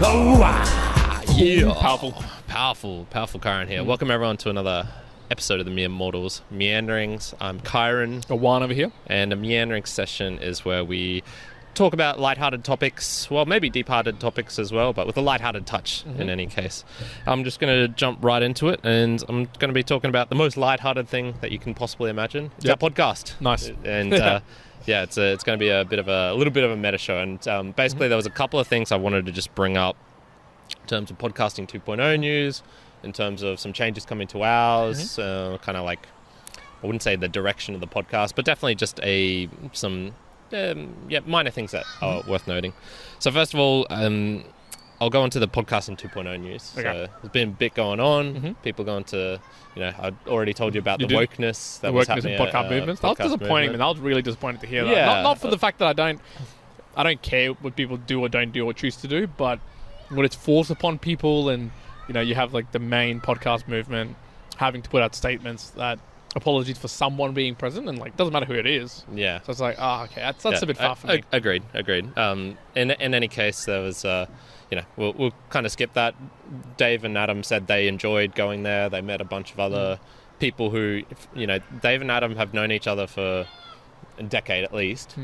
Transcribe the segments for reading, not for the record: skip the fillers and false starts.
Yeah. Powerful Kyron here. Welcome everyone to another episode of the Mere Mortals Meanderings. I'm Kyron. Juan over here. And a meandering session is where we talk about lighthearted topics, well, maybe deep-hearted topics as well, but with a lighthearted touch in any case. I'm just going to jump right into it, and I'm going to be talking about the most lighthearted thing that you can possibly imagine. It's our podcast. Nice. And yeah, it's going to be a little bit of a meta show, and basically there was a couple of things I wanted to just bring up in terms of podcasting 2.0 news, in terms of some changes coming to ours, kind of like, I wouldn't say the direction of the podcast, but definitely just some minor things that are worth noting. So first of all, I'll go into the podcasting 2.0 news. Okay. So there's been a bit going on. People going to, I already told you about the wokeness that was happening. The podcast movements. That was disappointing, and I was really disappointed to hear that. Yeah. Not for the fact that I don't care what people do or don't do or choose to do, but when it's forced upon people, and you have like the main podcast movement having to put out statements that apologies for someone being present, and like doesn't matter who it is. Yeah. So it's like, okay, that's a bit far for me. Agreed. In any case, there was, we'll kind of skip that. Dave and Adam said they enjoyed going there. They met a bunch of other people who, Dave and Adam have known each other for a decade at least.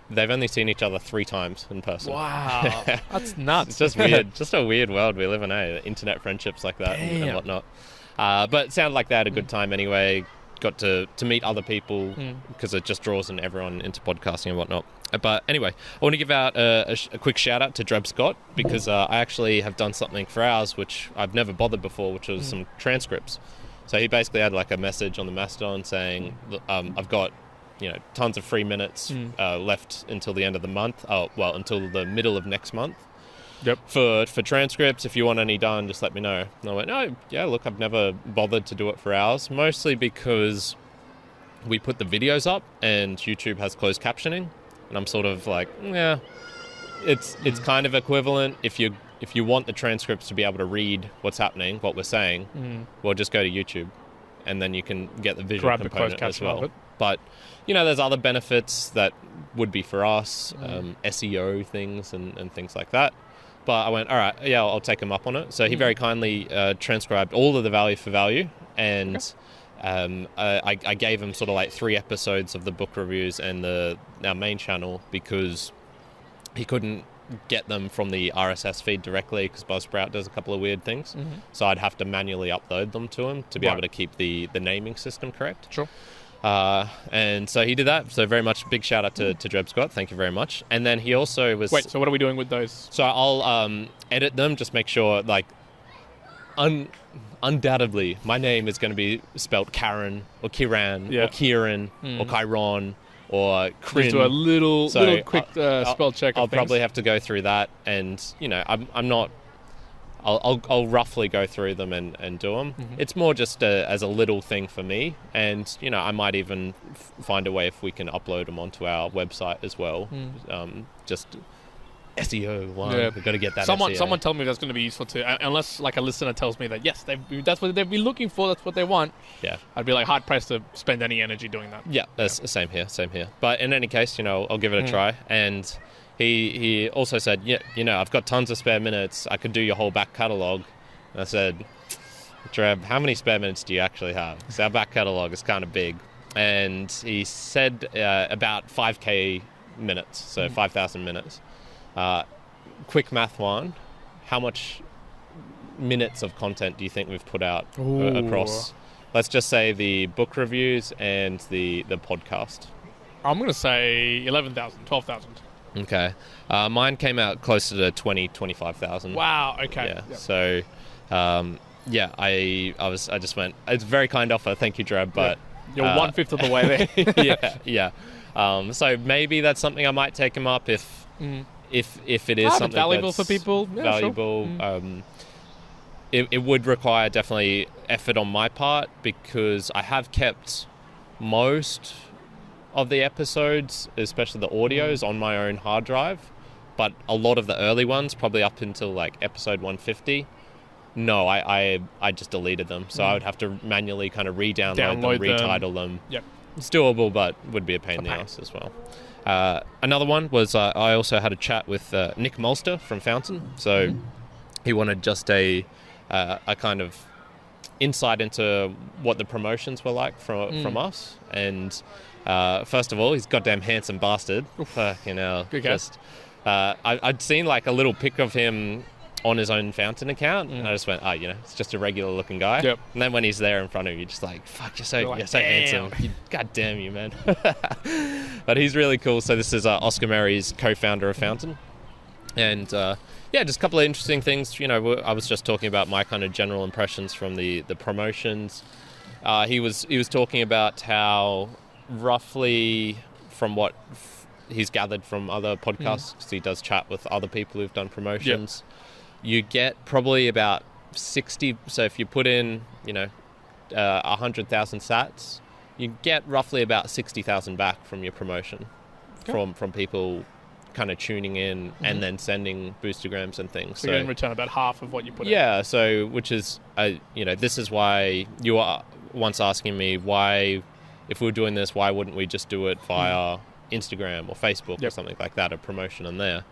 They've only seen each other 3 times in person. Wow. That's nuts. It's just weird. Just a weird world we live in, internet friendships like that and whatnot. But it sounded like they had a good time anyway. Got to meet other people because it just draws everyone into podcasting and whatnot. But anyway, I want to give out a quick shout out to Dreb Scott, because I actually have done something for ours which I've never bothered before, which was some transcripts. So he basically had like a message on the Mastodon saying, I've got tons of free minutes left until the end of the month. Until the middle of next month. Yep. For transcripts, if you want any done, just let me know. And I went, no, yeah, look, I've never bothered to do it for ours, mostly because we put the videos up and YouTube has closed captioning, and I'm sort of like, yeah, it's kind of equivalent. If you want the transcripts to be able to read what's happening, what we're saying, well, just go to YouTube, and then you can get the visual component as well. But there's other benefits that would be for us, SEO things and things like that. But I went, all right, yeah, I'll take him up on it. So he very kindly transcribed all of the value for value, and I gave him sort of like 3 episodes of the book reviews and our main channel, because he couldn't get them from the RSS feed directly, because Buzzsprout does a couple of weird things. So I'd have to manually upload them to him to be able to keep the naming system correct. Sure. And so he did that. So very much big shout out to Dreb Scott. Thank you very much. And then he also was... Wait, so what are we doing with those? So I'll edit them, just make sure, like, undoubtedly my name is going to be spelt Karen or Kiran or Kieran or Chiron or Crin. Just do a little quick spell check. I'll probably have to go through that, and I'm not... I'll roughly go through them and do them. It's more just as a little thing for me, and I might even find a way if we can upload them onto our website as well. Just SEO one. Yeah. We've got to get that. Someone tell me that's going to be useful too. Unless like a listener tells me that yes, that's what they've been looking for. That's what they want. Yeah, I'd be like hard pressed to spend any energy doing that. Yeah, that's same here. But in any case, I'll give it a try. And He also said, I've got tons of spare minutes. I could do your whole back catalogue. And I said, Dreb, how many spare minutes do you actually have? Because our back catalogue is kind of big. And he said about 5K minutes, so 5,000 minutes. Quick math one, how much minutes of content do you think we've put out across, let's just say, the book reviews and the podcast? I'm going to say 11,000, 12,000. Okay. Mine came out closer to 25,000. Wow, okay. Yeah. Yep. So, I just went, it's a very kind offer, thank you, Dreb, but... You're 1/5 of the way there. Yeah. So maybe that's something I might take him up if it is something valuable for people. Yeah, valuable. Sure. It would require definitely effort on my part, because I have kept most of the episodes, especially the audios, on my own hard drive, but a lot of the early ones, probably up until like episode 150, no, I just deleted them. So I would have to manually kind of re-download them, retitle them. Yep. it's doable, but would be a pain in the ass as well. Another one was I also had a chat with Nick Malster from Fountain. So he wanted just a kind of insight into what the promotions were like from us. And first of all, he's goddamn handsome bastard. Fucking hell. Good guess. I'd seen like a little pic of him on his own Fountain account, and I just went, it's just a regular looking guy. Yep. And then when he's there in front of you, you're just like, fuck, you're so handsome. God damn you, man. But he's really cool. So this is Oscar Mary's co-founder of Fountain. And just a couple of interesting things. I was just talking about my kind of general impressions from the promotions. He was talking about how roughly from what he's gathered from other podcasts, because he does chat with other people who've done promotions, you get probably about 60. So if you put in, 100,000 sats, you get roughly about 60,000 back from your promotion from people kind of tuning in and then sending boostagrams and things. So you're in return about half of what you put in. Yeah, so which is, this is why you are once asking me why, if we were doing this, why wouldn't we just do it via Instagram or Facebook or something like that, a promotion on there.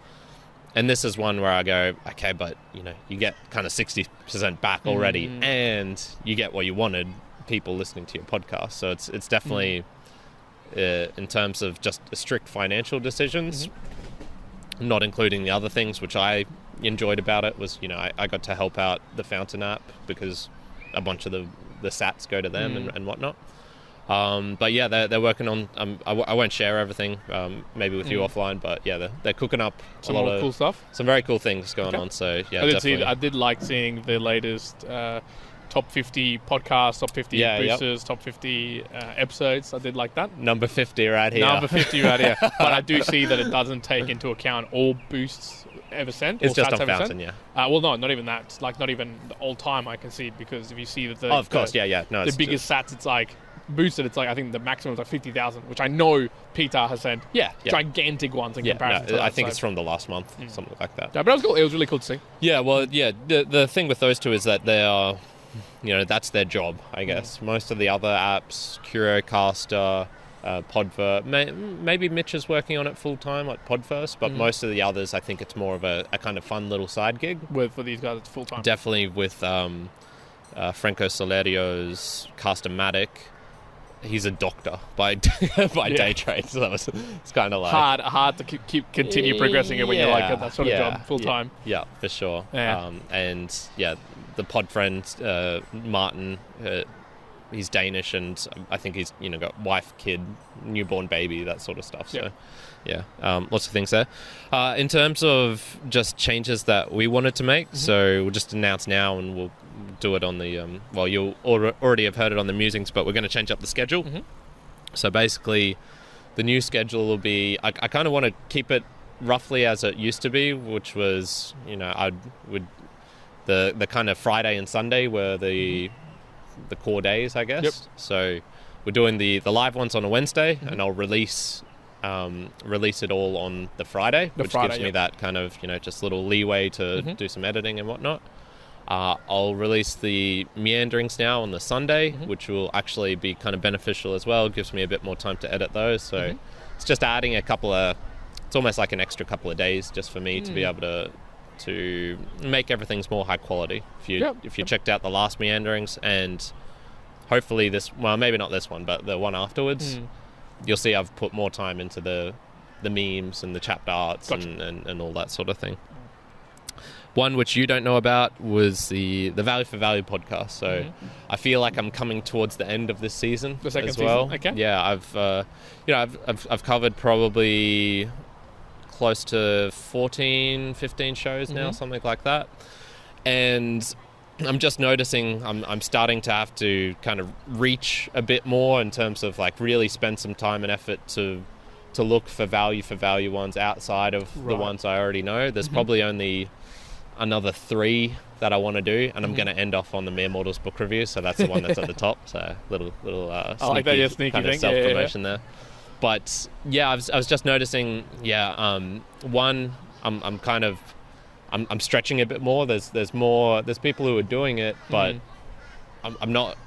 And this is one where I go, okay, but you get kind of 60% back already, and you get what you wanted, people listening to your podcast. So it's definitely in terms of just strict financial decisions, not including the other things which I enjoyed about it was, I got to help out the Fountain app because a bunch of the sats go to them and whatnot. But yeah, they're working on. I won't share everything, maybe with you offline. But yeah, they're cooking up some a lot more of cool stuff. Some very cool things going on. So yeah, I did like seeing the latest top 50 podcasts, top 50 boosters, top 50 episodes. I did like that. Number 50 right here. Number 50 right here. But I do see that it doesn't take into account all boosts ever sent. It's just on Fountain, well, no, not even that. It's like not even the all time I can see, because if you see that of course, no, the biggest sats, it's like boosted, it's like I think the maximum is like 50,000, which I know Peter has sent gigantic ones in comparison to that. I think it's from the last month, something like that. Yeah, but it was cool. It was really cool to see. Yeah, well, the thing with those two is that they are, that's their job, I guess. Most of the other apps, Curocaster, Podver, maybe Mitch is working on it full time, like Podverse, but most of the others, I think it's more of a kind of fun little side gig. For these guys, it's full time. Definitely with Franco Solerio's Castomatic. He's a doctor by day trade, so it's kind of like hard to continue progressing it when you're like that sort of job full time. Yeah, for sure. Yeah. And the pod friend Martin, he's Danish, and I think he's got wife, kid, newborn baby, that sort of stuff. So lots of things there. In terms of just changes that we wanted to make, so we'll just announce now, and we'll do it on the you'll already have heard it on the musings, but we're going to change up the schedule. So basically the new schedule will be, I kind of want to keep it roughly as it used to be, which was the kind of Friday and Sunday were the core days, I guess. So we're doing the live ones on a Wednesday, and I'll release it all on the Friday, which gives me that kind of just little leeway to do some editing and whatnot. I'll release the Meanderings now on the Sunday, which will actually be kind of beneficial as well. It gives me a bit more time to edit those. So it's just adding it's almost like an extra couple of days just for me to be able to make everything's more high quality. If you checked out the last Meanderings, and hopefully maybe not this one, but the one afterwards, you'll see I've put more time into the memes and the chapter arts and all that sort of thing. One which you don't know about was the Value for Value podcast. So I feel like I'm coming towards the end of this season the second as well. Season? Okay. Yeah, I've covered probably close to 14, 15 shows now, something like that. And I'm just noticing I'm starting to have to kind of reach a bit more in terms of like really spend some time and effort to look for value ones outside of the ones I already know. There's probably only another 3 that I want to do, and I'm going to end off on the Mere Mortals book review, so that's the one that's at the top. So little I like that, sneaky kind thing. of self-promotion there. But yeah, I was just noticing. One, I'm stretching a bit more. There's people who are doing it, but I'm not.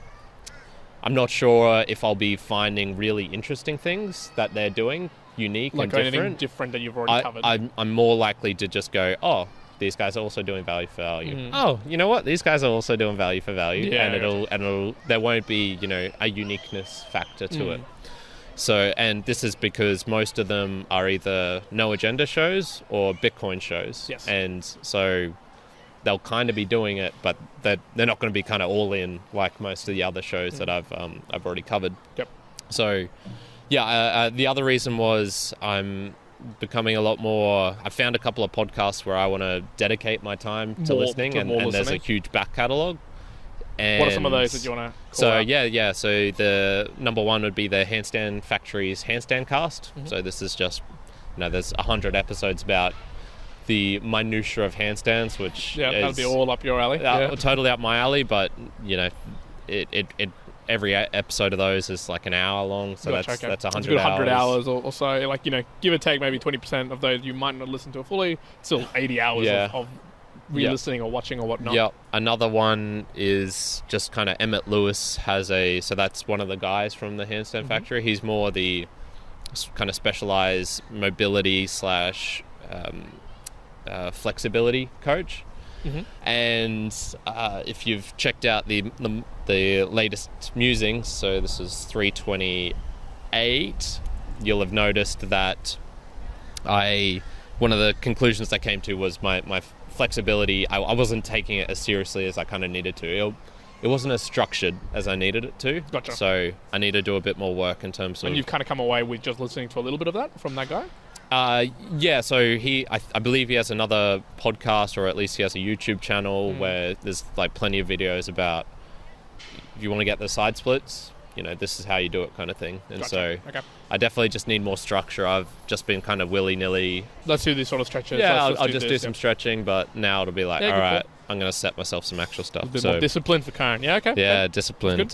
I'm not sure if I'll be finding really interesting things that they're doing, unique like and anything different that you've already covered. I'm more likely to just go, oh, these guys are also doing value for value. Oh, you know what? These guys are also doing value for value, and there won't be, you know, a uniqueness factor to it. So, and this is because most of them are either no agenda shows or Bitcoin shows. Yes. And so they'll kind of be doing it, but they're not going to be kind of all in like most of the other shows that I've already covered. Yep. So, yeah, the other reason was I'm becoming a lot more. I found a couple of podcasts where I want to dedicate my time to listening, and there's a huge back catalogue. And what are some of those that you want to call out? Yeah. So the number one would be the Handstand Factory's Handstandcast. So this is just, you know, there's 100 episodes about the minutiae of handstands, which that'll be all up your alley. Totally up my alley. But you know, it every episode of those is like an hour long, so that's 100 hours or so. Like, you know, give or take maybe 20% of those you might not listen to it fully. Still 80 hours of re-listening or watching or whatnot. Yep. Another one is just kind of Emmet Lewis has so that's one of the guys from the Handstand Factory. He's more the kind of specialized mobility / flexibility coach. And if you've checked out the latest musings, so this is 328, you'll have noticed that one of the conclusions I came to was my flexibility. I wasn't taking it as seriously as I kind of needed to. It wasn't as structured as I needed it to. Gotcha. So I need to do a bit more work in terms of... And you've kind of come away with just listening to a little bit of that from that guy? So I believe he has another podcast, or at least he has a YouTube channel where there's like plenty of videos about if you want to get the side splits, you know, this is how you do it kind of thing. And so I definitely just need more structure. I've just been kind of willy-nilly. Let's do these sort of stretches. Yeah, I'll just do some stretching, but now it'll be like, all right, I'm going to set myself some actual stuff. A bit more discipline for Karen. Yeah, okay. Yeah, discipline.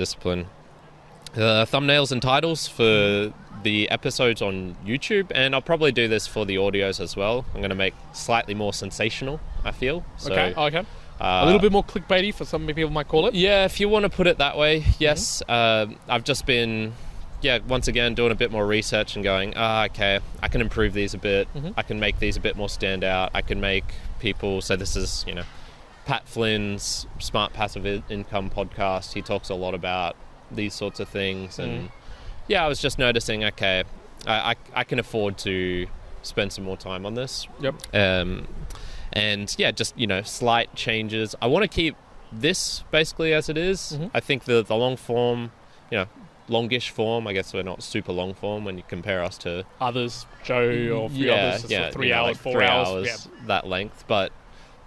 Thumbnails and titles for the episodes on YouTube, and I'll probably do this for the audios as well. I'm going to make slightly more sensational, I feel. So, okay. A little bit more clickbaity, for some people might call it. Yeah, if you want to put it that way, yes. I've just been, once again, doing a bit more research and going, okay, I can improve these a bit. I can make these a bit more stand out. I can make people, so this is, you know, Pat Flynn's Smart Passive Income podcast. He talks a lot about these sorts of things, and I was just noticing, okay, I can afford to spend some more time on this. Yep. And just, you know, slight changes. I want to keep this basically as it is. I think the long form, you know, longish form, I guess we're not super long form when you compare us to others, Joe or a few others, it's 3 hours, like 4 hours, that length. But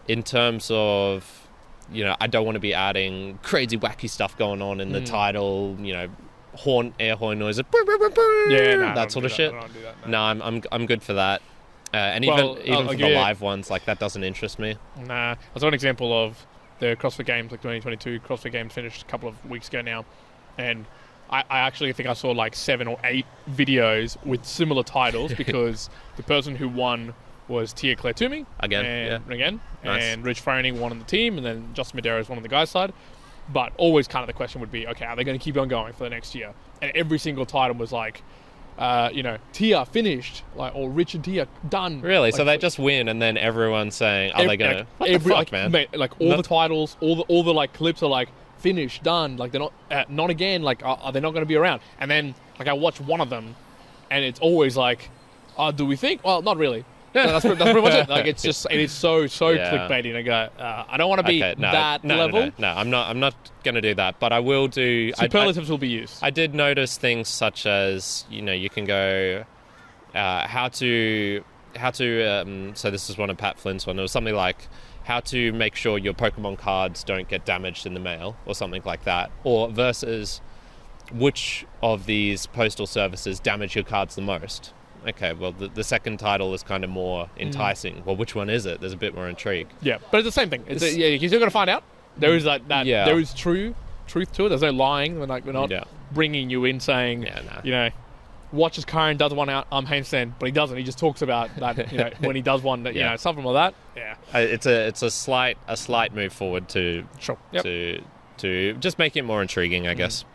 in terms of, you know, I don't want to be adding crazy wacky stuff going on in the title, you know, air horn noises, that sort of shit. No, I'm good for that. And even for the live ones, like, that doesn't interest me. Nah, I saw an example of the CrossFit Games, like 2022 CrossFit Games finished a couple of weeks ago now, and I actually think I saw like 7 or 8 videos with similar titles because the person who won was Tia Claire Toomey again, nice. And Rich Froning won on the team, and then Justin Medeiros won on the guys' side. But always kind of the question would be, okay, are they going to keep on going for the next year? And every single title was like, you know, Tia finished, like, or Richard Tia done. Really? Like, so they just win, and then everyone's saying, "Are they gonna?" What the fuck, man? Mate, like all the titles, all the like clips are like finished, done. Like they're not again. Like, are they not going to be around? And then like I watch one of them, and it's always like, do we think? Well, not really. No, that's pretty much it. Like, it's just, it is so clickbaity, and I go, I don't want to be that level. No, I'm not going to do that, but I will do. Superlatives will be used. I did notice things such as, you know, you can go, how to. So this is one of Pat Flynn's one. It was something like how to make sure your Pokemon cards don't get damaged in the mail, or something like that, or versus which of these postal services damage your cards the most. Okay, well, the second title is kind of more enticing. Well, which one is it? There's a bit more intrigue. Yeah, but it's the same thing. You're still going to find out. There is that. Yeah. There is truth to it. There's no lying. We're not bringing you in saying, you know, watches Karen does one out, I'm handstand, but he doesn't. He just talks about that, you know, when he does one, that, you know, something like that. Yeah, it's a slight move forward to to just make it more intriguing, I guess.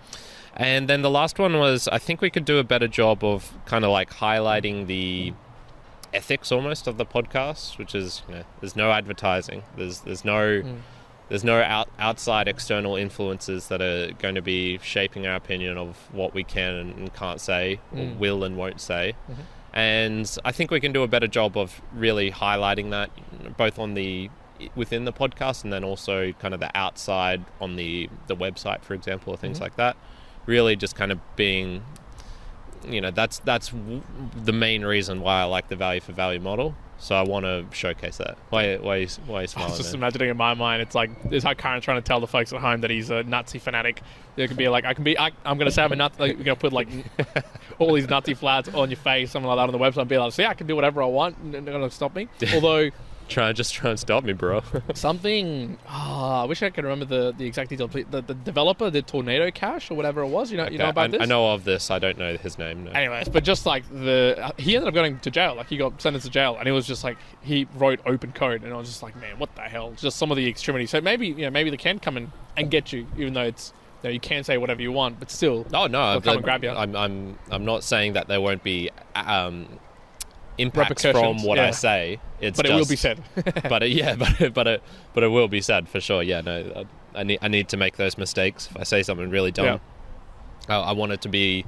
And then the last one was, I think we could do a better job of kind of like highlighting the ethics almost of the podcast, which is, there's no advertising, there's no outside external influences that are going to be shaping our opinion of what we can and can't say, or will and won't say. And I think we can do a better job of really highlighting that, both on within the podcast, and then also kind of the outside on the website, for example, or things like that. Really just kind of being, that's the main reason why I like the value for value model. So I want to showcase that. Why are you smiling? I was just imagining in my mind, it's like Karen trying to tell the folks at home that he's a Nazi fanatic. It could be like, I'm going to say I'm a Nazi. Like, you're going to put like all these Nazi flags on your face, something like that on the website, and be like, see, I can do whatever I want, and they're going to stop me. Although... Try and stop me, bro. Something... I wish I could remember the exact details. The developer did Tornado Cash or whatever it was. You know about this? I know of this. I don't know his name. No. Anyways, but just like he ended up going to jail. Like, he got sentenced to jail, and it was just like he wrote open code, and I was just like, man, what the hell? Just some of the extremities. So maybe they can come in and get you, even though it's you can say whatever you want, but still. Oh no, come and grab you. I'm not saying that there won't be impacts from what I say. But it will be said. but it will be said for sure. Yeah, no, I need to make those mistakes. If I say something really dumb, I want it to be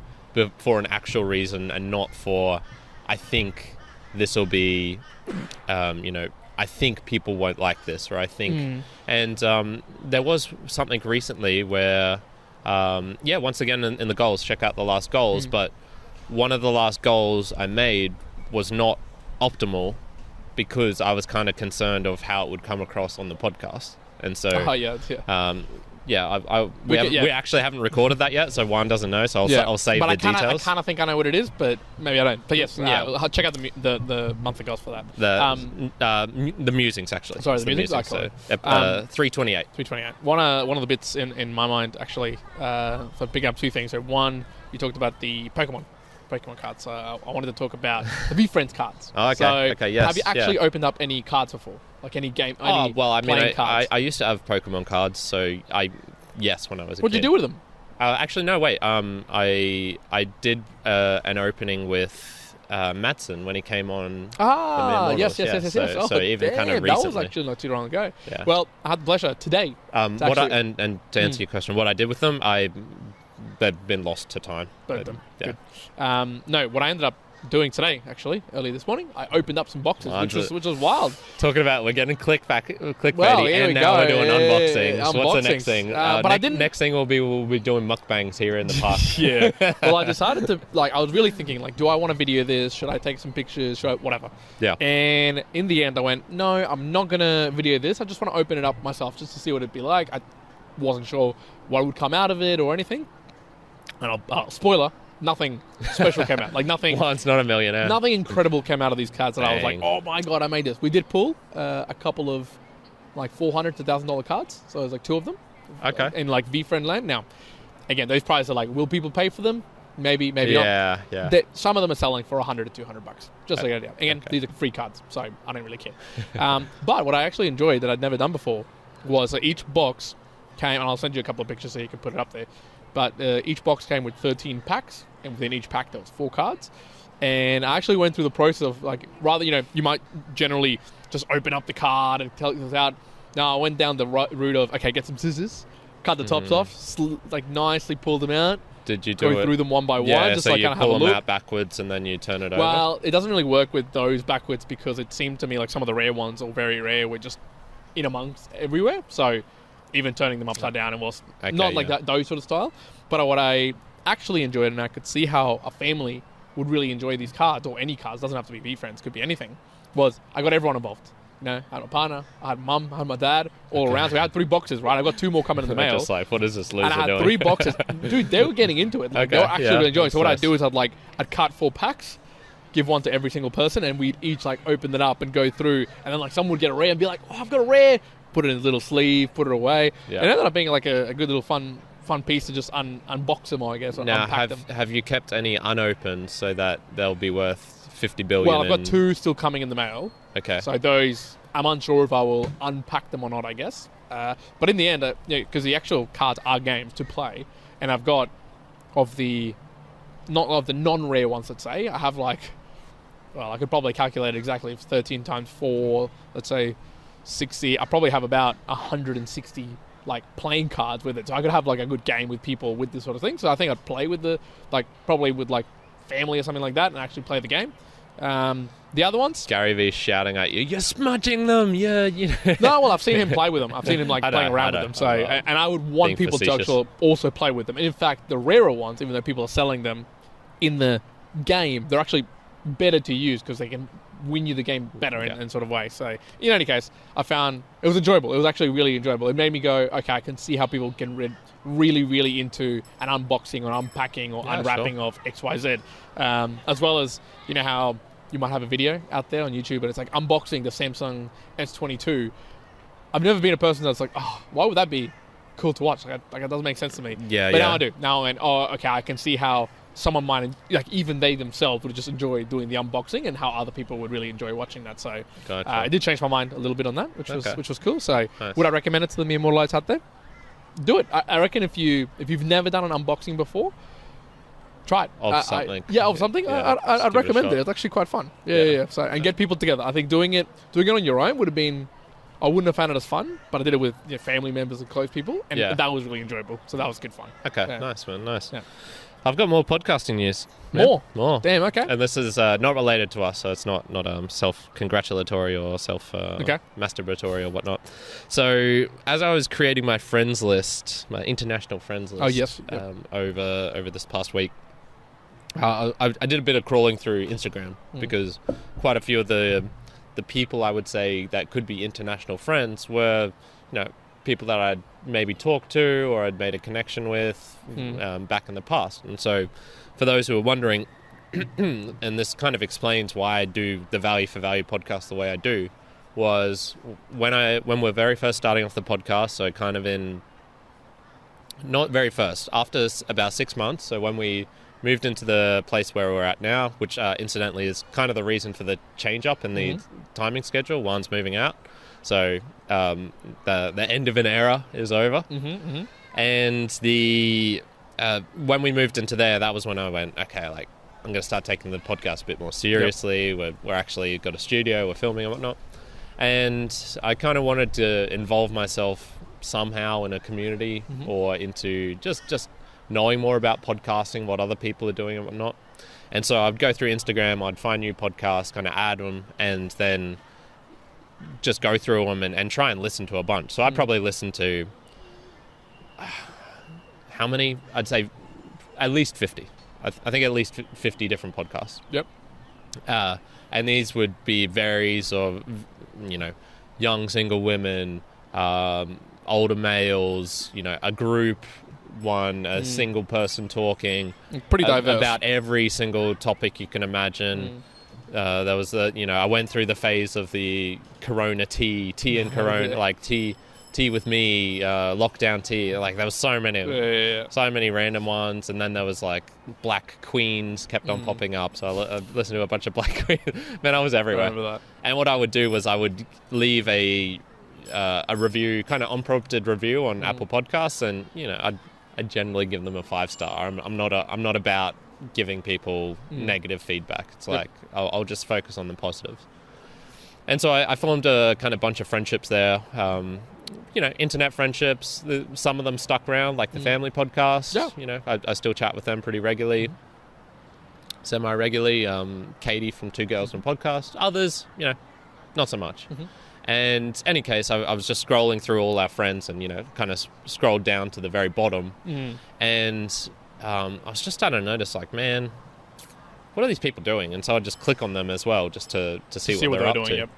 for an actual reason and not for, I think this will be, I think people won't like this, or I think. And there was something recently where, once again in the goals, check out the last goals. But one of the last goals I made was not optimal because I was kind of concerned of how it would come across on the podcast, and so we actually haven't recorded that yet, so Juan doesn't know, so I'll save the details. I kind of think I know what it is, but maybe I don't. But yes, I'll check out the monthly goals for that. The musings, actually. Sorry, the musings. So 328. 328. One of the bits in my mind, actually, for picking up two things. So one, you talked about the Pokemon cards. So I wanted to talk about the VeeFriends cards. Oh, okay. So have you actually opened up any cards before? Like any game? I used to have Pokemon cards, so yes, when I was a kid. What'd you do with them? Actually, no, wait. I did an opening with Madsen when he came on. Yes. So even kind of recently. That was actually not too long ago. Yeah. Well, I had the pleasure today. And to answer your question, what I did with them, they've been lost to time. Burnt them. Yeah. Good. No, what I ended up doing today, actually, early this morning, I opened up some boxes, which was wild. Talking about, we're getting clickbaity, and now we're doing unboxings. What's the next thing? Next thing we'll be doing mukbangs here in the park. Well, I decided to, I was really thinking, do I want to video this? Should I take some pictures? Whatever. Yeah. And in the end, I went, no, I'm not going to video this. I just want to open it up myself just to see what it'd be like. I wasn't sure what would come out of it or anything. And spoiler, nothing special came out. Nothing. Juan's not a millionaire. Nothing incredible came out of these cards that I was like, oh my god, I made this. We did pull a couple of $400 to $1,000 cards. So there's two of them. Okay. In VeeFriend land. Now, again, those prices are will people pay for them? Maybe not. Yeah. Some of them are selling for $100 to $200. Just like idea. Again, these are free cards, so I don't really care. But what I actually enjoyed that I'd never done before was that each box came, and I'll send you a couple of pictures so you can put it up there. But each box came with 13 packs, and within each pack there was 4 cards. And I actually went through the process of rather, you might generally just open up the card and tell it out. No, I went down the route of, get some scissors, cut the tops off, nicely pull them out. Did you go through them one by one? Just so kind you of have a pull them look out backwards and then you turn it over? Well, it doesn't really work with those backwards because it seemed to me like some of the rare ones, or very rare, were just in amongst everywhere. So even turning them upside down, and was not that those sort of style. But what I actually enjoyed, and I could see how a family would really enjoy these cards, or any cards, doesn't have to be VeeFriends, could be anything, was I got everyone involved. I had my partner, I had mum, I had my dad, all around. So we had 3 boxes, right? I got 2 more coming in the mail. Just what is this loser doing? And I had 3 boxes. Dude, they were getting into it. They were actually really enjoying it. So what I'd do is I'd cut 4 packs, give one to every single person, and we'd each open it up and go through. And then someone would get a rare and be like, oh, I've got a rare. Put it in a little sleeve, put it away. Yeah. And it ended up being a good little fun piece to just unbox them, I guess, or unpack them. Have you kept any unopened so that they'll be worth $50 billion? Well, I've got 2 still coming in the mail. Okay. So those, I'm unsure if I will unpack them or not, I guess. But in the end, because the actual cards are games to play, and I've got of the non-rare ones, let's say, I have like, well, I could probably calculate it exactly. If 13 times 4, let's say 60, I probably have about 160 like playing cards with it. So I could have like a good game with people with this sort of thing. So I think I'd play with probably with like family or something like that and actually play the game. The other ones, Gary Vee shouting at you, "You're smudging them!" Yeah, you know. No, well, I've seen him play with them. I've seen him like playing around with them. So, and I would want people to actually also play with them. And in fact, the rarer ones, even though people are selling them in the game, they're actually better to use because they can win you the game better in sort of way. So, in any case, I found it was enjoyable. It was actually really enjoyable. It made me go, okay, I can see how people can really, really into an unboxing or unpacking or unwrapping of XYZ, as well as how you might have a video out there on YouTube and it's like unboxing the Samsung S22. I've never been a person that's like, oh, why would that be cool to watch? Like it doesn't make sense to me. But now I do. Now I went, oh, okay, I can see how someone might, like even they themselves would just enjoy doing the unboxing and how other people would really enjoy watching that. So it did change my mind a little bit on that, which was cool. So would I recommend it to the Me Immortalized out there? Do it. I reckon if you've never done an unboxing before, try it. Of something. Of something. Yeah, I'd recommend it. It's actually quite fun. Yeah. So and get people together. I think doing it on your own would have been. I wouldn't have found it as fun, but I did it with family members and close people, and that was really enjoyable. So that was good fun. Okay, nice man, nice. Yeah. I've got more podcasting news. More. Damn. Okay. And this is not related to us, so it's not self-congratulatory or masturbatory or whatnot. So as I was creating my friends list, my international friends list, over this past week, I did a bit of crawling through Instagram because quite a few of the people I would say that could be international friends were, people that I'd maybe talked to or I'd made a connection with back in the past. And so for those who are wondering, and this kind of explains why I do the Value for Value podcast the way I do, was when we're very first starting off the podcast, so kind of not very first, after about 6 months, so when we moved into the place where we're at now, which incidentally is kind of the reason for the change up in the timing schedule. Juan's moving out. So the end of an era is over. And when we moved into there, that was when I went, okay, like I'm going to start taking the podcast a bit more seriously. We're actually got a studio, we're filming and whatnot. And I kind of wanted to involve myself somehow in a community or into just knowing more about podcasting, what other people are doing and whatnot. And so I'd go through Instagram, I'd find new podcasts, kind of add them, and then just go through them and try and listen to a bunch. So I'd probably listen to how many? I'd say at least 50. I think at least 50 different podcasts. Yep. And these would be varies of, young single women, older males, a group one, a single person talking. Pretty diverse. About every single topic you can imagine. There was I went through the phase of the Corona tea and Corona, like tea with me, lockdown tea. Like there was so many random ones, and then there was like Black Queens kept on popping up. So I listened to a bunch of Black Queens. Man, I was everywhere. I remember that. And what I would do was I would leave a review, kind of unprompted review on Apple Podcasts, and I'd generally give them a 5-star. I'm not about giving people negative feedback. It's like I'll just focus on the positives. And so I formed a kind of bunch of friendships there. Internet friendships. Some of them stuck around, like the family podcast. I still chat with them pretty regularly, semi-regularly. Katie from Two Girls One Podcast. Others, not so much. And any case, I was just scrolling through all our friends and, kind of scrolled down to the very bottom. And I was just starting to notice, like, man, what are these people doing? And so I'd just click on them as well just to see what they're up to. Yep.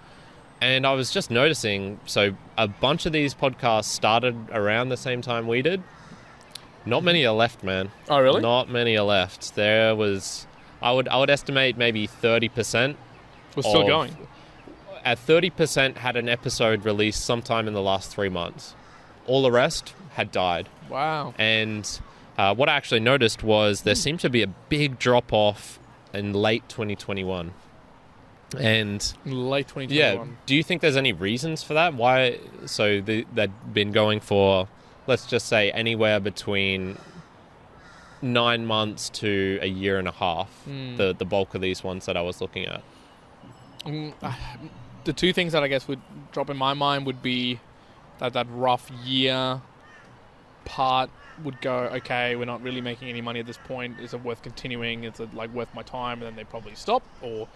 And I was just noticing, so a bunch of these podcasts started around the same time we did. Not many are left, man. Oh, really? Not many are left. There was, I would estimate maybe 30%. Was still going. At 30% had an episode released sometime in the last 3 months. All the rest had died. Wow. And what I actually noticed was there seemed to be a big drop-off in late 2021. And late 2021. Yeah. Do you think there's any reasons for that? Why? So they've been going for, let's just say, anywhere between 9 months to a year and a half, the bulk of these ones that I was looking at. The two things that I guess would drop in my mind would be that rough year part would go, okay, we're not really making any money at this point. Is it worth continuing? Is it like worth my time? And then they probably stop, or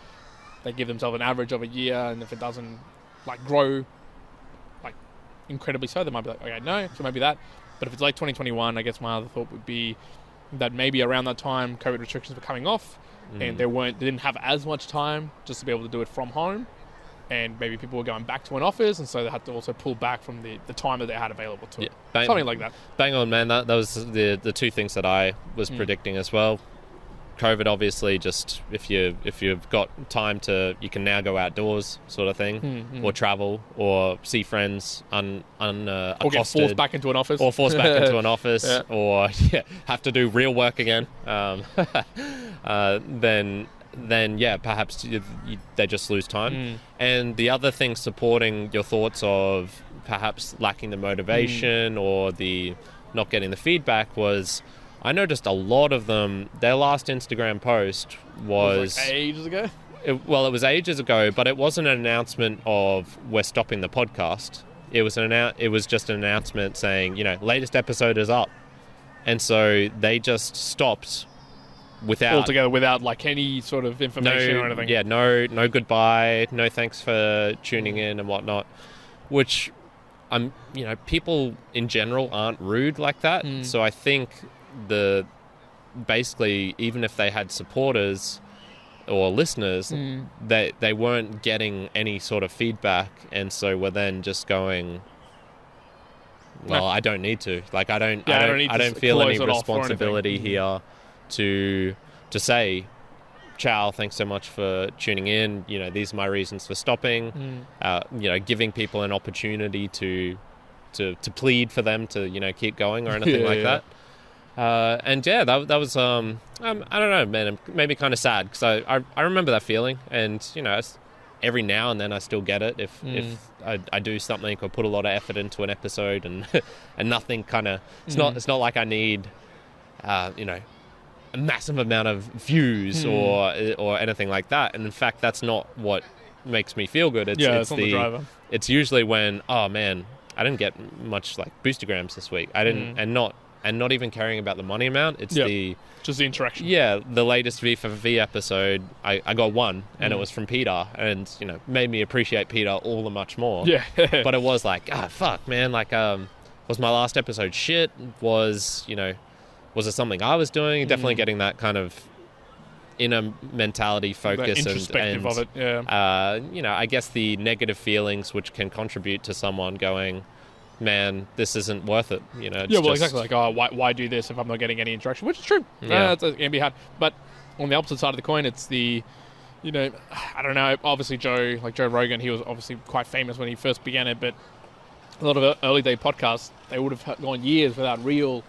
they give themselves an average of a year, and if it doesn't like grow like incredibly so, they might be like, okay, no, so maybe that. But if it's like 2021, I guess my other thought would be that maybe around that time COVID restrictions were coming off, and they didn't have as much time just to be able to do it from home, and maybe people were going back to an office, and so they had to also pull back from the time that they had available to it. Something like that. Bang on, man. That was the two things that I was predicting as well. COVID, obviously, just if you've got time to, you can now go outdoors, sort of thing, or travel, or see friends or get forced back into an office, or have to do real work again. Then perhaps they just lose time. And the other thing supporting your thoughts of perhaps lacking the motivation or the not getting the feedback was, I noticed a lot of them, their last Instagram post was like ages ago? It was ages ago, but it wasn't an announcement of we're stopping the podcast. It was just an announcement saying, latest episode is up. And so they just stopped altogether without like any sort of information or anything. Yeah, no goodbye, no thanks for tuning in and whatnot. Which people in general aren't rude like that. So I think basically, even if they had supporters or listeners, they weren't getting any sort of feedback, and so were then just going, well, I don't need to. Like, I don't feel any responsibility here to say, ciao, thanks so much for tuning in. These are my reasons for stopping. Giving people an opportunity to plead for them to keep going or anything like that. That was I don't know, man, it made me kind of sad, because I remember that feeling, and every now and then I still get it if I do something or put a lot of effort into an episode and and nothing kind of it's not like I need a massive amount of views or anything like that. And in fact, that's not what makes me feel good. It's on the driver. It's usually when, oh man, I didn't get much like boostagrams this week. I didn't, and not even caring about the money amount. It's just the interaction. Yeah, the latest V for V episode, I got one, and it was from Peter, and made me appreciate Peter all the much more. Yeah. But it was like, fuck, man, like was my last episode shit? Was it something I was doing? Definitely getting that kind of inner mentality focus, that introspective of it. Yeah. I guess the negative feelings which can contribute to someone going, man, this isn't worth it. Exactly. Like, why do this if I'm not getting any interaction? Which is true. It can be hard. But on the opposite side of the coin, it's the, I don't know. Obviously, Joe Rogan, he was obviously quite famous when he first began it. But a lot of early day podcasts, they would have gone years without real,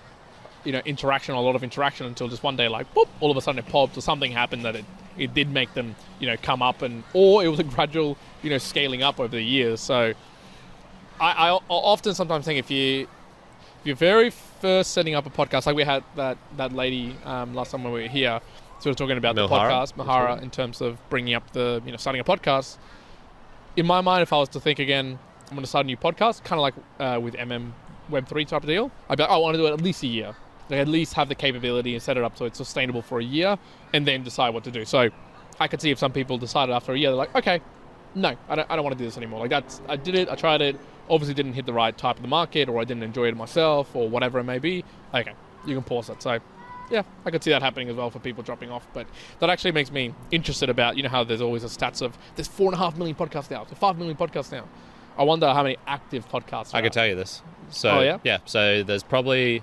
interaction, or a lot of interaction, until just one day, like, boop, all of a sudden it popped, or something happened that it did make them, come up, or it was a gradual, scaling up over the years. So I often sometimes think if you're very first setting up a podcast, like we had that lady last time when we were here, sort of talking about the podcast, Mahara, in terms of bringing up the, starting a podcast. In my mind, if I was to think again, I'm going to start a new podcast, kind of like with Web3 type of deal, I'd be like, I want to do it at least a year. Like, at least have the capability and set it up so it's sustainable for a year, and then decide what to do. So I could see if some people decided after a year, they're like, okay, no, I don't want to do this anymore. Like, I did it, I tried it, obviously didn't hit the right type of the market, or I didn't enjoy it myself, or whatever it may be. Okay, you can pause it. So yeah, I could see that happening as well for people dropping off. But that actually makes me interested about, how there's always a stats of there's 4.5 million podcasts now, so 5 million podcasts now. I wonder how many active podcasts are I could out. tell you this. So so there's probably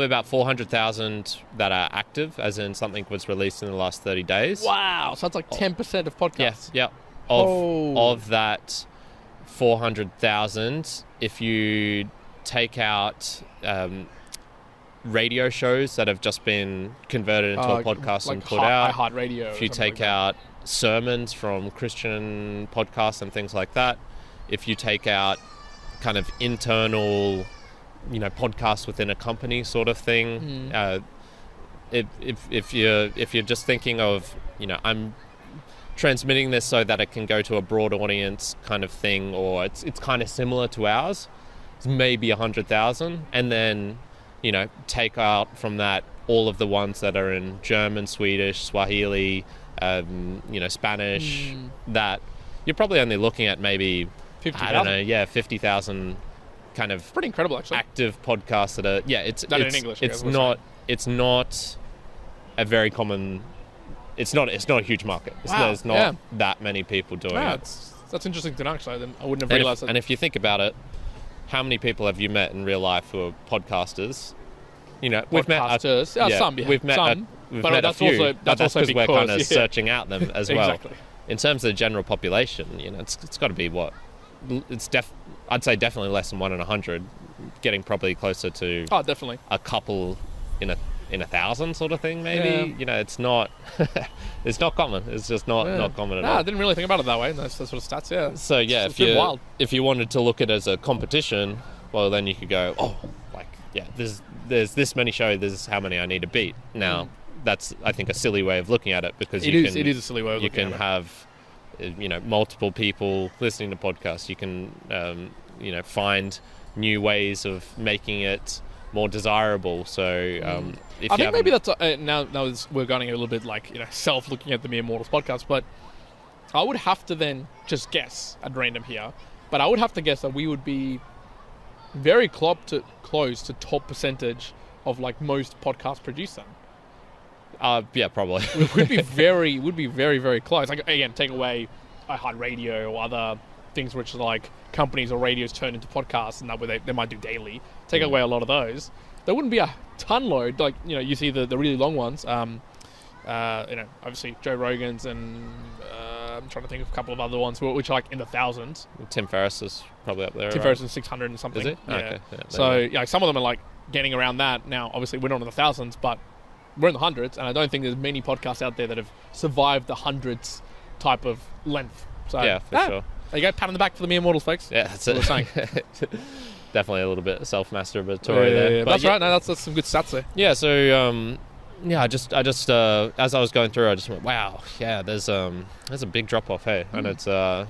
about 400,000 that are active, as in something was released in the last 30 days. Wow, so that's like 10% of podcasts. Yeah. Of that 400,000, if you take out radio shows that have just been converted into a podcast like and put out, iHeartRadio, if you take out sermons from Christian podcasts and things like that, if you take out kind of internal, podcasts within a company sort of thing, if you're just thinking of, I'm transmitting this so that it can go to a broad audience kind of thing, or it's kind of similar to ours, it's maybe 100,000, and then take out from that all of the ones that are in German, Swedish, Swahili, Spanish, that you're probably only looking at maybe 50,000. 50,000 kind of pretty incredible, actually. active podcasts that are it's in English. It's not a very common. It's not a huge market. There's not that many people doing it. That's interesting to know, actually. I wouldn't have realised that. And if you think about it, how many people have you met in real life who are podcasters? We've met We've met some, but that's a few. That's also because we're kind of searching out them as well. Exactly. In terms of the general population, it's got to be what? I'd say definitely less than 1 in 100, getting probably closer to definitely a couple in a 1,000 sort of thing, maybe. It's not it's not common. It's just not common at all. I didn't really think about it that way. Those sort of stats. Yeah. So yeah, if you wanted to look at it as a competition, well, then you could go, there's this many shows. This is how many I need to beat. Now that's, I think, a silly way of looking at it, because it is a silly way of looking at it. You can have multiple people listening to podcasts. You can find new ways of making it more desirable. So I think maybe that's now we're going a little bit self looking at the Mere Mortals podcast, but I would have to then just guess at random here, but I would have to guess that we would be very close to top percentage of most podcast produced. Yeah, probably. would be very very close. Again, take away iHeartRadio or other things which companies or radios turn into podcasts, and that way they might do daily. Take away a lot of those, there wouldn't be a ton load. You see the really long ones. Obviously Joe Rogan's, and I'm trying to think of a couple of other ones which are in the thousands. Tim Ferriss is probably up there. Tim Ferriss is 600 and something. Is it? Yeah. Okay. Yeah, so some of them are getting around that. Now, obviously, we're not in the thousands, but we're in the hundreds, and I don't think there's many podcasts out there that have survived the hundreds type of length. So yeah, for sure. There you go, pat on the back for the Mere Mortals, folks. Yeah, that's what we're saying. Definitely a little bit self-masturbatory there. Yeah, but that's right. No, that's some good stats there. Yeah, so I just as I was going through, I just went, wow, yeah, there's a big drop off, hey, and it's a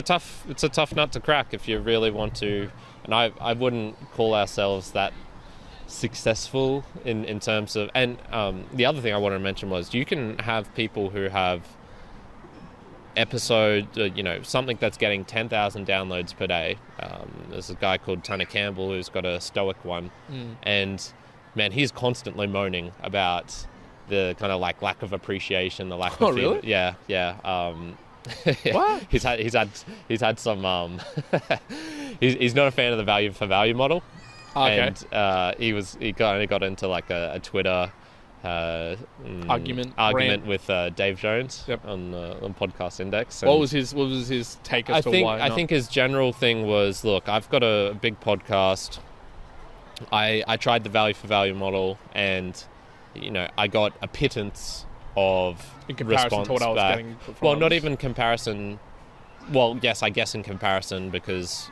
tough nut to crack if you really want to. And I wouldn't call ourselves that successful in terms of. And the other thing I wanted to mention was, you can have people who have episode, something that's getting 10,000 downloads per day. There's a guy called Tanner Campbell who's got a Stoic one, and man, he's constantly moaning about the kind of lack of appreciation, the lack of really? Yeah. What? He's had some. He's not a fan of the value for value model. Okay. And he got into a Twitter argument with Dave Jones on Podcast Index. And what was his take as to why? I think his general thing was, look, I've got a big podcast. I tried the value for value model, and I got a pittance of in comparison response to what I was back. getting from Well, others. not even comparison. Well, yes, I guess in comparison, because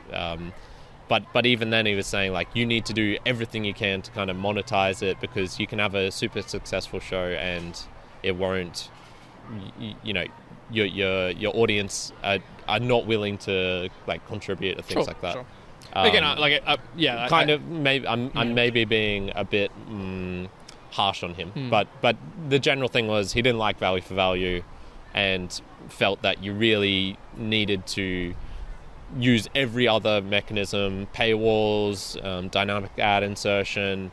but even then he was saying you need to do everything you can to kind of monetize it, because you can have a super successful show and it won't, your audience are not willing to contribute or things like that. Sure. Again, I'm maybe being a bit harsh on him, but the general thing was, he didn't like value for value, and felt that you really needed to use every other mechanism, paywalls, dynamic ad insertion,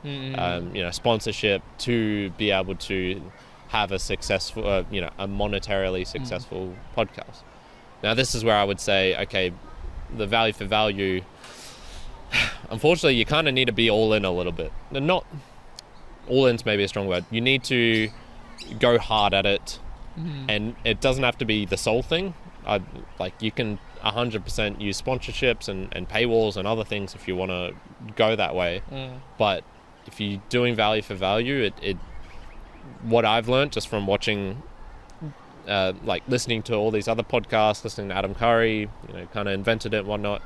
sponsorship, to be able to have a successful, a monetarily successful podcast. Now, this is where I would say, okay, the value for value, unfortunately, you kind of need to be all in a little bit. Not all in's maybe a strong word. You need to go hard at it, and it doesn't have to be the sole thing. You can 100% use sponsorships and paywalls and other things if you want to go that way. But if you're doing value for value, it what I've learned just from watching like listening to all these other podcasts, listening to Adam Curry, kind of invented it and whatnot.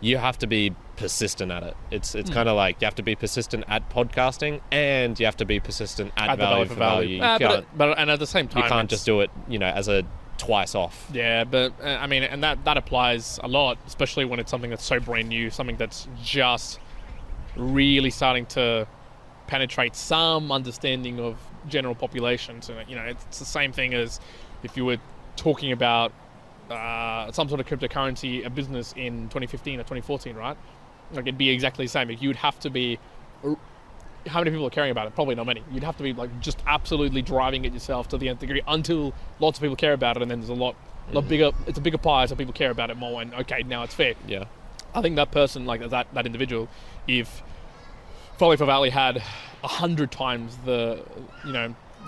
You have to be persistent at it. It's kind of like you have to be persistent at podcasting, and you have to be persistent at value for value. You can't, but at the same time, you can't just do it, as a twice off. Yeah, but I mean, and that applies a lot, especially when it's something that's so brand new, something that's just really starting to penetrate some understanding of general populations. And it's the same thing as if you were talking about some sort of cryptocurrency, a business in 2015 or 2014, right? Like, it'd be exactly the same. Like, you'd have to be... How many people are caring about it? Probably not many. You'd have to be like just absolutely driving it yourself to the nth degree until lots of people care about it, and then there's a lot bigger. It's a bigger pie, so people care about it more. And okay, now it's fair. Yeah, I think that person, like that individual, if Folly for Valley had 100 times the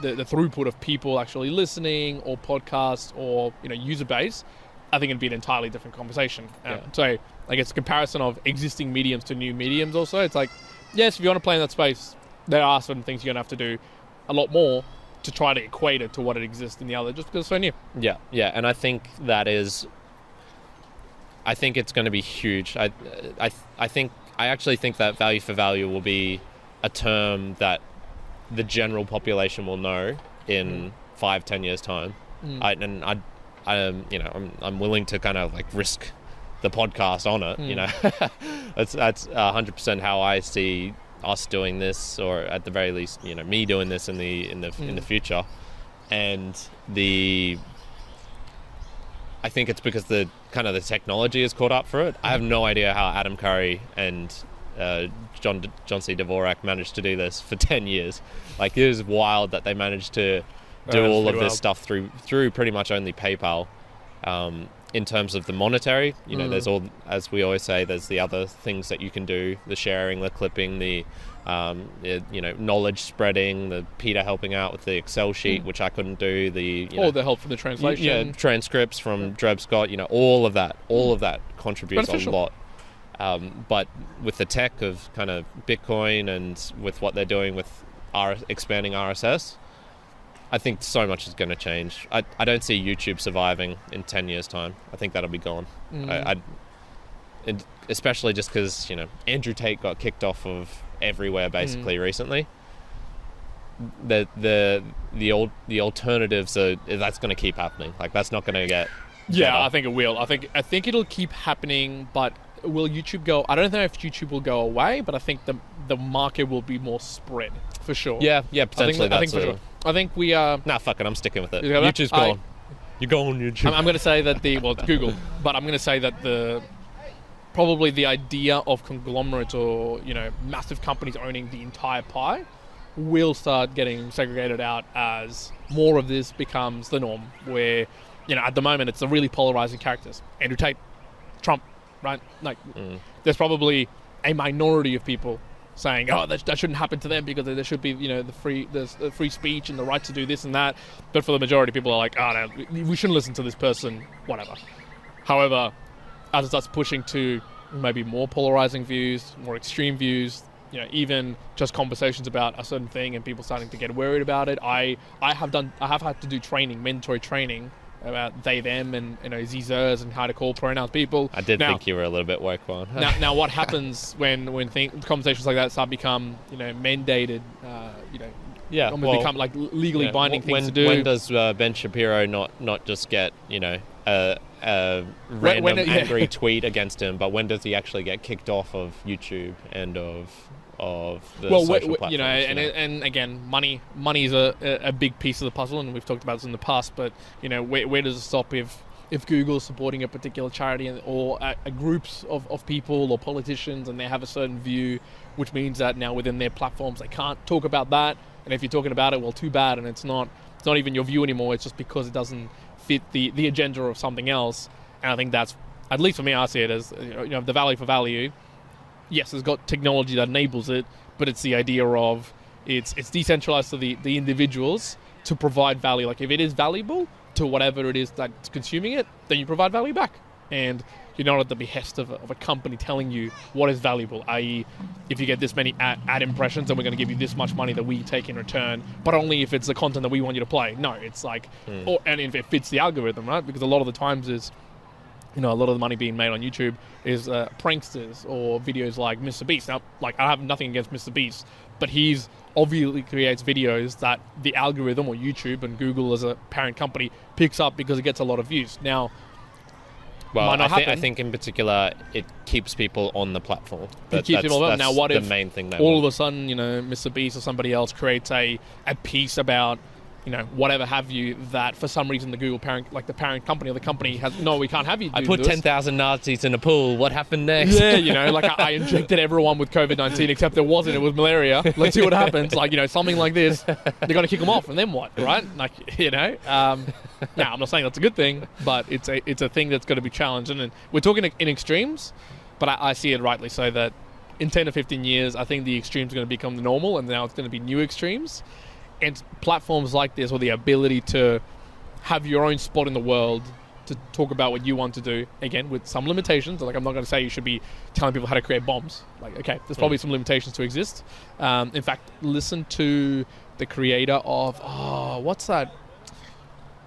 throughput of people actually listening, or podcasts, or user base, I think it'd be an entirely different conversation. So I guess comparison of existing mediums to new mediums. Also, it's like, yes, if you want to play in that space, there are certain things you're going to have to do a lot more to try to equate it to what it exists in the other, just because it's so new. Yeah, and I think it's going to be huge. I actually think that value for value will be a term that the general population will know in 5-10 years time. I'm willing to kind of like risk the podcast on it. That's 100% how I see us doing this, or at the very least, me doing this in the future. And I think it's because the technology is caught up for it. I have no idea how Adam Curry and John C. Dvorak managed to do this for 10 years. Like, it is wild that they managed to do all of this stuff through pretty much only PayPal. In terms of the monetary, there's all, as we always say, there's the other things that you can do: the sharing, the clipping, the knowledge spreading, the Peter helping out with the Excel sheet, which I couldn't do, the the help for the translation, transcripts from Dreb Scott, all of that contributes a lot. But with the tech of kind of Bitcoin, and with what they're doing with expanding RSS, I think so much is going to change. I don't see YouTube surviving in 10 years' time. I think that'll be gone. Especially just because, Andrew Tate got kicked off of everywhere basically recently. The alternatives that's going to keep happening. Like, that's not going to get better. I think it will. I think it'll keep happening, but will YouTube go? I don't know if YouTube will go away, but I think the market will be more spread for sure. Yeah, potentially. I think for sure. I think we are... Nah, fuck it, I'm sticking with it. YouTube's gone. You're going YouTube. I'm going to say that it's Google, but I'm going to say that probably the idea of conglomerates, or, massive companies owning the entire pie, will start getting segregated out as more of this becomes the norm, where, at the moment it's the really polarizing characters. Andrew Tate, Trump, right? Like, there's probably a minority of people saying, that shouldn't happen to them because there should be, the free speech and the right to do this and that. But for the majority, people are like, no, we shouldn't listen to this person, whatever. However, as it starts pushing to maybe more polarizing views, more extreme views, even just conversations about a certain thing and people starting to get worried about it. I have had to do mandatory training about they, them, and zers and how to call pronouns people. I did think you were a little bit woke one. now what happens when conversations like that start become mandated? Become like legally binding things to do. When does Ben Shapiro not just get a random angry tweet against him, but when does he actually get kicked off of YouTube and of the social platforms? And again, money is a big piece of the puzzle, and we've talked about this in the past. But where does it stop if Google's supporting a particular charity or groups of people or politicians, and they have a certain view, which means that now within their platforms they can't talk about that, and if you're talking about it, well, too bad, and it's not even your view anymore. It's just because it doesn't fit the agenda of something else. And I think that's, at least for me, I see it as the value for value. Yes, it's got technology that enables it, but it's the idea of it's decentralized to the individuals to provide value. Like, if it is valuable to whatever it is that's consuming it, then you provide value back. and you're not at the behest of a company telling you what is valuable, i.e. if you get this many ad impressions, then we're going to give you this much money that we take in return, but only if it's the content that we want you to play. No, it's like, and if it fits the algorithm, right? Because a lot of the times is, a lot of the money being made on YouTube is pranksters or videos like Mr. Beast. Now, like, I have nothing against Mr. Beast, but he's obviously creates videos that the algorithm or YouTube and Google as a parent company picks up because it gets a lot of views. Now, well, I think in particular it keeps people on the platform. It keeps people on. Now, what the if main thing they all want. of a sudden, Mr. Beast or somebody else creates a piece about, whatever have you, that for some reason the Google parent, like the parent company or the company has, no, we can't have you do I put this. 10,000 Nazis in a pool. What happened next? Yeah, like I injected everyone with COVID-19 except there wasn't. It was malaria. Let's see what happens. Like, something like this, they're going to kick them off, and then what, right? Like, now I'm not saying that's a good thing, but it's a thing that's going to be challenged. And we're talking in extremes, but I see it rightly so that in 10 to 15 years, I think the extremes are going to become the normal, and now it's going to be new extremes. And platforms like this, or the ability to have your own spot in the world to talk about what you want to do, again, with some limitations. Like, I'm not going to say you should be telling people how to create bombs. Like, okay, there's probably some limitations to exist. In fact, listen to the creator of, what's that?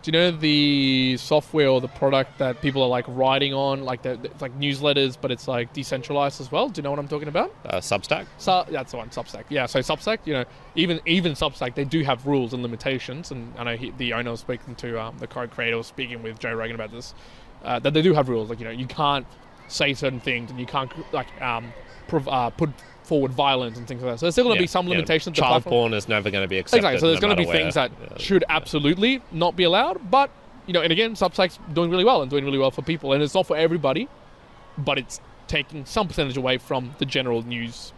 Do you know the software or the product that people are like writing on, like it's like newsletters, but it's like decentralized as well? Do you know what I'm talking about? Substack? That's the one, Substack. Yeah, so Substack, even Substack, they do have rules and limitations, and I know the owner was speaking to, the code creator was speaking with Joe Rogan about this, that they do have rules. Like, you can't say certain things, and you can't, like, put forward violence and things like that. So there's still going to be some limitations. Child porn is never going to be accepted. Exactly. So there's going to be things that should absolutely not be allowed. But, and again, Substack's doing really well and doing really well for people. And it's not for everybody, but it's taking some percentage away from the general news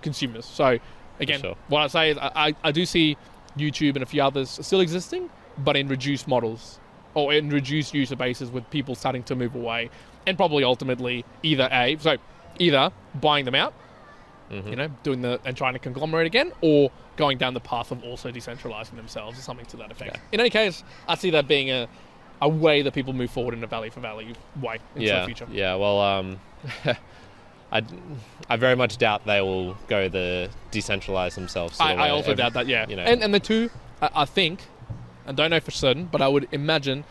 consumers. So, again, what I say is I do see YouTube and a few others still existing, but in reduced models or in reduced user bases with people starting to move away. And probably ultimately either buying them out, doing and trying to conglomerate again, or going down the path of also decentralizing themselves or something to that effect. Yeah. In any case, I see that being a way that people move forward in a value for value way into the future. Yeah, well, I very much doubt they will go the decentralize themselves. I also doubt that, yeah. And the two, I think, I don't know for certain, but I would imagine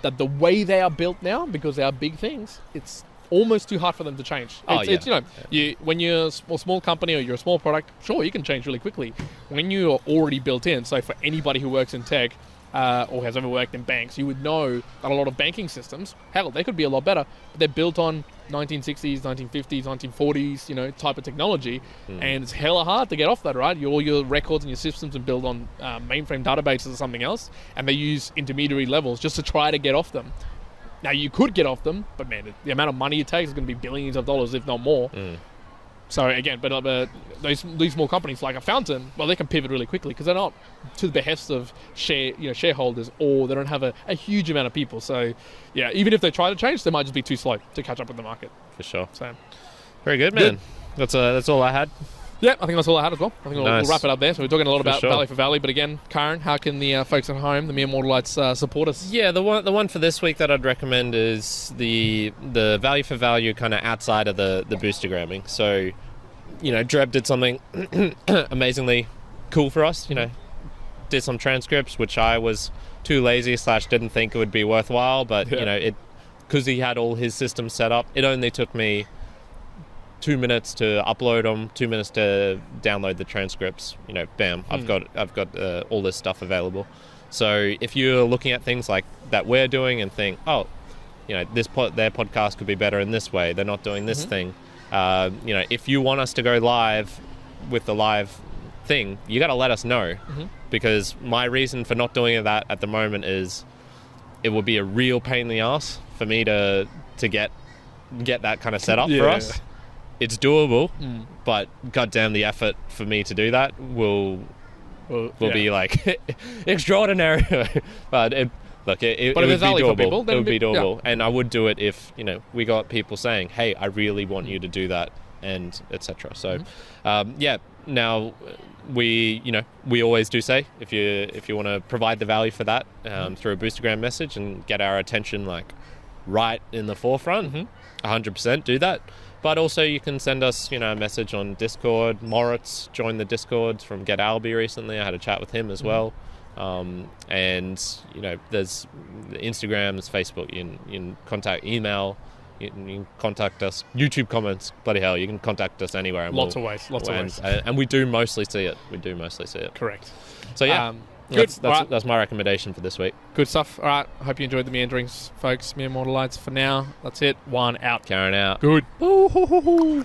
that the way they are built now, because they are big things, it's almost too hard for them to change. When you're a small company or you're a small product, sure, you can change really quickly. When you're already built in, so for anybody who works in tech or has ever worked in banks, you would know that a lot of banking systems, hell, they could be a lot better, but they're built on 1960s, 1950s, 1940s, type of technology, and it's hella hard to get off that, right? All your records and your systems are built on mainframe databases or something else, and they use intermediary levels just to try to get off them. Now, you could get off them, but man, the amount of money it takes is going to be billions of dollars, if not more. So again, but these small companies like a Fountain, well, they can pivot really quickly because they're not to the behest of shareholders, or they don't have a huge amount of people. So yeah, even if they try to change, they might just be too slow to catch up with the market. For sure. So very good, man. Good. That's all I had. Yeah, I think that's all I had as well. I think we'll wrap it up there. So we're talking a lot about Value for Value, but again, Karen, how can the folks at home, the mere mortalites, support us? Yeah, the one for this week that I'd recommend is the Value for Value kind of outside of the boostagramming. So, Dreb did something amazingly cool for us. Did some transcripts, which I was too lazy / didn't think it would be worthwhile, but because he had all his systems set up, it only took me 2 minutes to upload them, 2 minutes to download the transcripts. Bam, I've got all this stuff available. So if you're looking at things like that we're doing and think, their podcast could be better in this way, they're not doing this thing. If you want us to go live with the live thing, you got to let us know, because my reason for not doing that at the moment is it would be a real pain in the ass for me to get that kind of set up for us. It's doable, but goddamn, the effort for me to do that will be like extraordinary. But it would be doable. It would be doable, and I would do it if we got people saying, "Hey, I really want you to do that," and etc. So, now we always do say if you want to provide the value for that through a boostagram message and get our attention like right in the forefront, 100% do that. But also you can send us, a message on Discord. Moritz joined the Discord from Get Alby recently. I had a chat with him as well. And, there's Instagram, there's Facebook. You can contact email. You can contact us. YouTube comments. Bloody hell, you can contact us anywhere. And Lots of ways. And we do mostly see it. Correct. So, yeah. Good. That's my recommendation for this week. Good stuff. All right. Hope you enjoyed the Meanderings, folks. Me and Mortalites for now. That's it. One out. Karen out. Good. Boo-hoo-hoo-hoo.